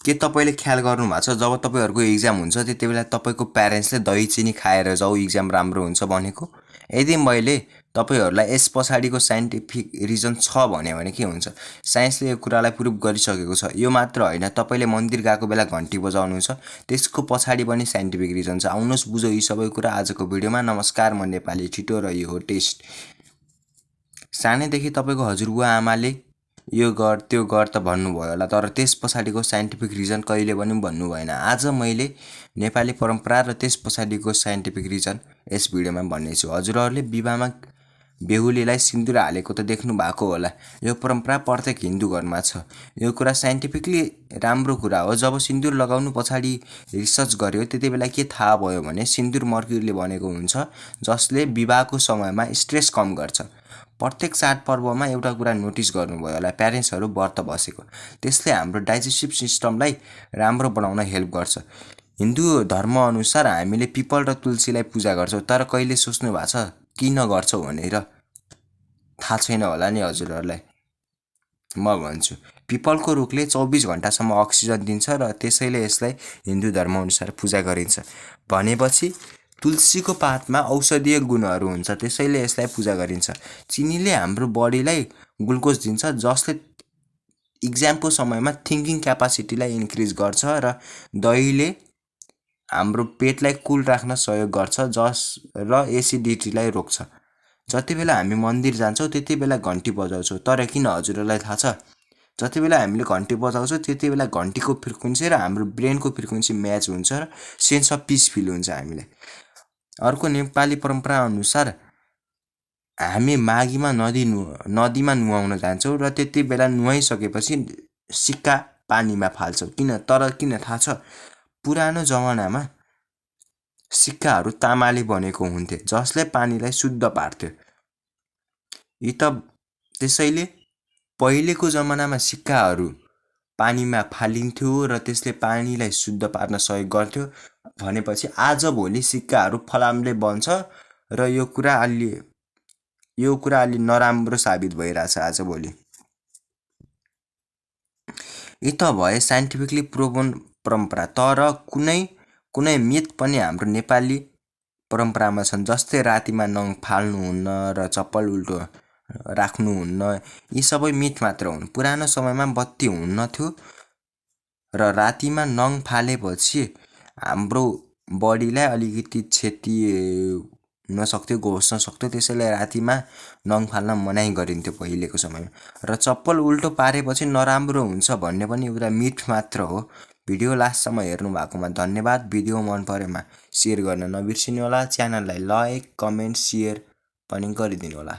के तपाईले ख्याल गर्नुभएको छ जब तपाईहरुको एक्जाम हुन्छ त्यतिबेला तपाईको प्यारेन्ट्सले दही चिनी खाएर जाऊ एक्जाम राम्रो हुन्छ भनेको? यदि मैले तपाईहरुलाई यस पछाडिको साइन्टिफिक रिजन छ भने के हुन्छ? साइन्सले यो कुरालाई प्रुभ गरिसकेको छ। यो मात्र हैन, तपाईले मन्दिर गएको बेला घण्टी बजाउनुहुन्छ, त्यसको पछाडि पनि साइन्टिफिक रिजन छ। आउनुहोस् बुझौँ यी सबै कुरा आजको भिडियोमा। नमस्कार, म नेपाली छिटो र यो हो टेस्ट। सानैदेखि तपाईको हजुरबुवा आमाले यो गर त्यो गर त भन्नुभयो होला, तर त्यस पछाडिको साइन्टिफिक रिजन कहिले पनि भन्नु भएन। आज मैले नेपाली परम्परा र त्यस पछाडिको साइन्टिफिक रिजन यस भिडियोमा भन्नेछु। हजुरहरूले विवाहमा बेहुलीलाई सिन्दुर हालेको त देख्नु भएको होला। यो परम्परा प्रत्येक हिन्दू घरमा छ। यो कुरा साइन्टिफिकली राम्रो कुरा हो। जब सिन्दुर लगाउनु पछाडि रिसर्च गर्यो त्यतिबेला के थाहा भयो भने सिन्दुर मर्क्युरीले बनेको हुन्छ, जसले विवाहको समयमा स्ट्रेस कम गर्छ। प्रत्येक चाडपर्वमा एउटा कुरा नोटिस गर्नुभयो होला, प्यारेन्ट्सहरू व्रत बसेको, त्यसले हाम्रो डाइजेस्टिभ सिस्टमलाई राम्रो बनाउन हेल्प गर्छ। हिन्दू धर्म अनुसार हामीले पिपल र तुलसीलाई पूजा गर्छौँ, तर कहिले सोच्नु भएको छ किन गर्छौँ भनेर? थाहा छैन होला नि हजुरहरूलाई। म भन्छु, पिपलको रुखले 24 घण्टासम्म अक्सिजन दिन्छ र त्यसैले यसलाई हिन्दू धर्म अनुसार पूजा गरिन्छ। भनेपछि तुलसीको पातमा औषधीय गुणहरू हुन्छ, त्यसैले यसलाई पूजा गरिन्छ। चिनीले हाम्रो बडीलाई ग्लुकोज दिन्छ, जसले इक्जामको समयमा थिङ्किङ क्यापासिटीलाई इन्क्रिज गर्छ र दहीले हाम्रो पेटलाई कुल राख्न सहयोग गर्छ र एसिडिटीलाई रोक्छ। जति बेला हामी मन्दिर जान्छौँ त्यति बेला घण्टी बजाउँछौँ, तर किन हजुरहरूलाई थाहा छ? जति बेला हामीले घण्टी बजाउँछौँ त्यति बेला घण्टीको फ्रिक्वेन्सी र हाम्रो ब्रेनको फ्रिक्वेन्सी म्याच हुन्छ र सेन्स अफ पिस फिल हुन्छ हामीलाई। अर्को नेपाली परम्परा अनुसार हामी माघीमा नदीमा नुहाउन जान्छौँ र त्यति बेला नुहाइसकेपछि सिक्का पानीमा फाल्छौँ। किन थाहा छ? पुरानो जमानामा सिक्काहरू तामाले बनेको हुन्थे, जसले पानीलाई शुद्ध पार्थ्यो। त्यसैले पहिलेको जमानामा सिक्काहरू पानीमा फालिन्थ्यो र त्यसले पानीलाई शुद्ध पार्न सहयोग गर्थ्यो। भनेपछि आजभोलि सिक्काहरू फलामले बन्छ र यो कुरा अलि नराम्रो साबित भइरहेछ आजभोलि। यी त भए साइन्टिफिकली प्रुभन परम्परा, तर कुनै मिथ पनि हाम्रो नेपाली परम्परामा छन्, जस्तै रातिमा नङ फाल्नुहुन्न र चप्पल उल्टो राख्नुहुन्न। यी सबै मिथ मात्र हुन्। पुरानो समयमा बत्ती हुन्नथ्यो र रातिमा नङ फालेपछि हाम्रो बडीलाई अलिकति क्षति हुन सक्थ्यो, घोच्न सक्थ्यो, त्यसैले रातिमा नङ फाल्न मनाइ गरिन्थ्यो पहिलेको समयमा। र चप्पल उल्टो पारेपछि नराम्रो हुन्छ भन्ने पनि एउटा मिथ मात्र हो। भिडियो लास्टसम्म हेर्नु भएकोमा धन्यवाद। भिडियो मन परेमा सेयर गर्न नबिर्सिनु होला। च्यानललाई लाइक, कमेन्ट, सेयर पनि गरिदिनु होला।